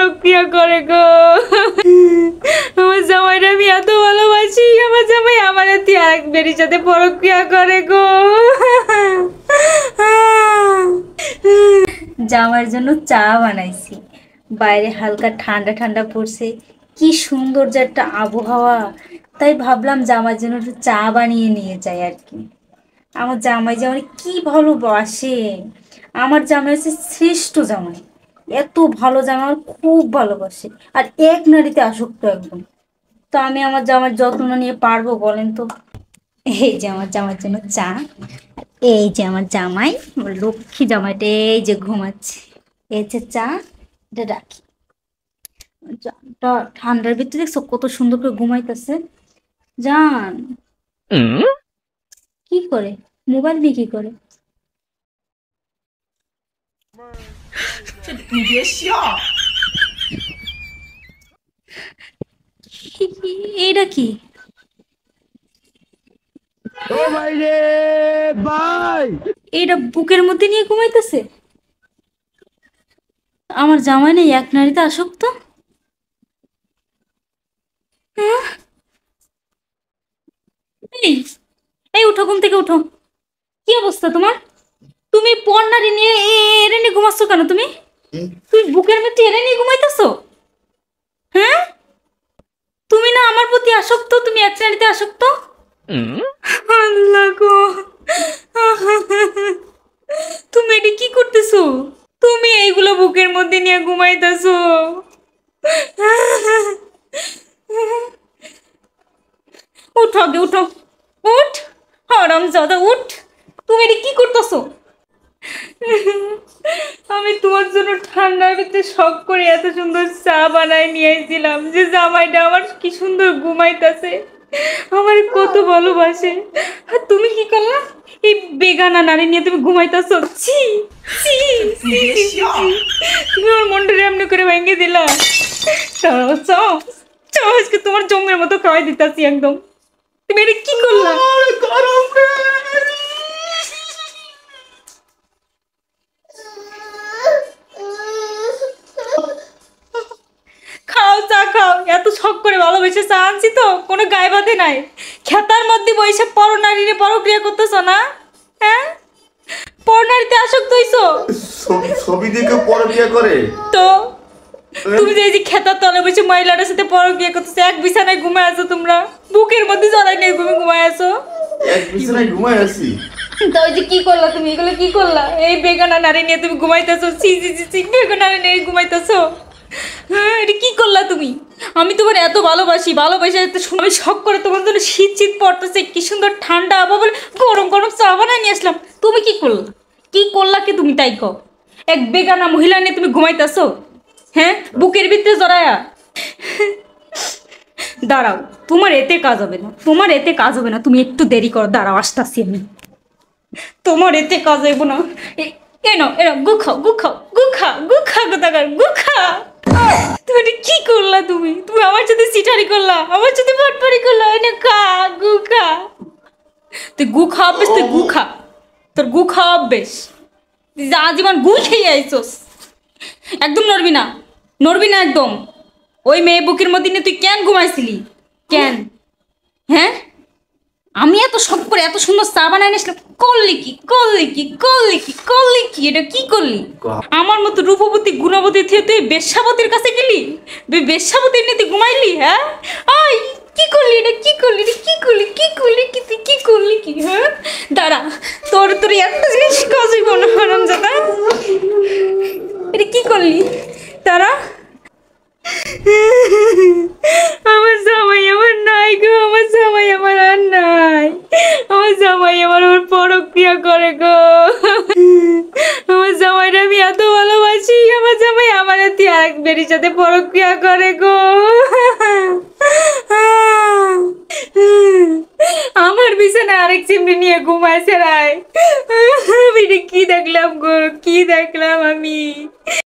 পরক্রিয়া করে গো। আমার জামাইটা আমি এত ভালোবাসি, আমার জামাই আমার আরেক বেরির সাথে পরক্রিয়া করে গো। জামার জন্য চা বানাইছি, বাইরে হালকা ঠান্ডা ঠান্ডা পড়ছে, কি সুন্দর যে একটা আবহাওয়া। তাই ভাবলাম জামার জন্য একটু চা বানিয়ে নিয়ে যাই আর কি। আমার জামাই যে আমার কি ভালোবাসে, আমার জামাই হচ্ছে শ্রেষ্ঠ জামাই, এত ভালো জামাই আমার খুব ভালোবাসে, আর এক নারীতে আসক্ত একদম। তো আমি আমার জামার যত্ন নিয়ে পারবো বলেন তো? এই যে আমার জামার জন্য চা, এই যে আমার জামাই, আমার লক্ষ্মী জামাইটা এই যে ঘুমাচ্ছে, এই যে চা, এটা রাখি। জানটা ঠান্ডার ভিতরে দেখছো কত সুন্দর করে ঘুমাইতেছে। জান কি করে, মোবাইল দিয়ে কি করে? এইটা কি? ও ভাই রে ভাই, এইটা বুকের মধ্যে নিয়ে ঘুমাইতেছে। আমার জামাই নেই এক নারীতে আসক্ত? হ্যাঁ? এই এই উঠো, ঘুম থেকে উঠো। কি অবস্থা তোমার? তুমি পর নারী নিয়ে এরে নিয়ে ঘুমাচ্ছ কেন? তুমি তুমি বুকের মধ্যে এরে নিয়ে ঘুমাইতেছো? হ্যাঁ, তুমি না আমার প্রতি আসক্ত, তুমি এক নারীতে আসক্ত। আল্লাহ গো, তুমি এটা কি করতেছো? তুমি এইগুলো বুকের মধ্যে নিয়ে ঘুমাইতেছো? উঠো আগে, উঠো, উঠ, হারামজাদা উঠ। তুমি এটা কি করতেছো? আমি তোমার জন্য ঠান্ডার ভিতরে শখ করে এত সুন্দর চা বানায় নিয়ে এসেছিলাম, যে জামাইটা আমার কি সুন্দর ঘুমাইতেছে, আমার কত ভালোবাসে, আর তুমি কি করলা? এই বেগানা নারী নিয়ে তুমি ঘুমাইতেছো? ছি ছি ছি, ছি, ছি, ছি। তুমি আমার মনটা এমনি করে ভেঙে দিলা। দাঁড়াও, চাও চাও আজকে তোমার জমের মতো খাওয়াই দিতাছি একদম। তুমি এটা কি করলা? গরম রে। খাও চা খাও, এত শখ করে ভালোবেসে চা আনছি তো কোনো গায়ে বাঁধে নাই। খেতার মধ্যে বসে পরনারীরে পরক্রিয়া করতেছো না? হ্যাঁ, পরনারীতে আসক্ত হইছো ছবি দেখে পরে বিয়ে করে তো। তুমি যে এই যে খেতার তলে বসে মহিলাটার সাথে পরক্রিয়া করতেছো, এক বিছানায় ঘুমায় আছো তোমরা, বুকের মধ্যে জড়াই নিয়ে ঘুমায় আছো। এক বিছানায় ঘুমায় আছি। তো ওই যে কি করলা তুমি, এগুলো কি করলা? এই বেগানা নারী নিয়ে তুমি ঘুমাইতেছো, ছি ছি ছি ছি, বেগানা নারী নিয়ে ঘুমাইতেছো। হ্যাঁ, এটা কি করলা তুমি? আমি তোমার এত ভালোবাসি, ভালোবাসা এত সময় শখ করে তোমার জন্য শীত শীত পড়তেছে, কি সুন্দর ঠান্ডা আবহাওয়া বলে গরম গরম চা বানায় নিয়ে আসলাম। তুমি কি করলা? কি করলা কি তুমি তাই কও? এক বেগানা মহিলা নিয়ে তুমি ঘুমাইতেছো, হ্যাঁ, বুকের ভিতরে জড়ায়া। দাঁড়াও, তোমার এতে কাজ হবে না, তোমার এতে কাজ হবে না, তুমি একটু দেরি করো, দাঁড়াও আসতেছি আমি। তোমার এতে কাজ হইব না। কেন এরা গুখাও গুখাও গুখা গুখা কোথাকার গুখা। তুমি এটা কি করলা? তুমি তুমি আমার সাথে সিটারি করলা, আমার সাথে ফাটফারি করলা, এনে খা গুখা। তুই গুখা অভ্যেস, তুই গুখা, তোর গুখা অভ্যেস, তুই যা জীবন গু খেয়ে আইসোস। একদম নড়বি না, নড়বি না একদম। ওই মেয়ে বুকের মধ্যে নিয়ে তুই কেন ঘুমাইছিলি? কেন? হ্যাঁ, আমি এত শখ করে এত সুন্দর চা বানাই নিয়েছিলাম, করলি কি করলি কি করলি কি করলি কি? এটা কি করলি? আমার মতো রূপবতী গুণবতী থেকে তুই বেশ্যাবতীর কাছে গেলি, তুই বেশ্যাবতীর নিয়ে তুই ঘুমাইলি? হ্যাঁ, আই কি করলি? এটা কি করলি? এটা কি করলি? কি করলি কি তুই কি করলি কি? হ্যাঁ, দাঁড়া, তোর তোর একটা জিনিস কাজ হইব না হারামজাদা। এটা কি করলি? দাঁড়া, আমার জামাই আমার নাই গো, আমার জামাই আমার আর নাই, আমার জামাই আমার পরক্রিয়া করে গো। আমার জামাইটা আমি এত ভালোবাসি, আমার জামাই আমার আরেক বেরির সাথে পরক্রিয়া করে গো। আমার বিছানায় আরেক চিমড়ি নিয়ে ঘুমাইছে রায়। আমি এটা কি দেখলাম গো, কি দেখলাম আমি?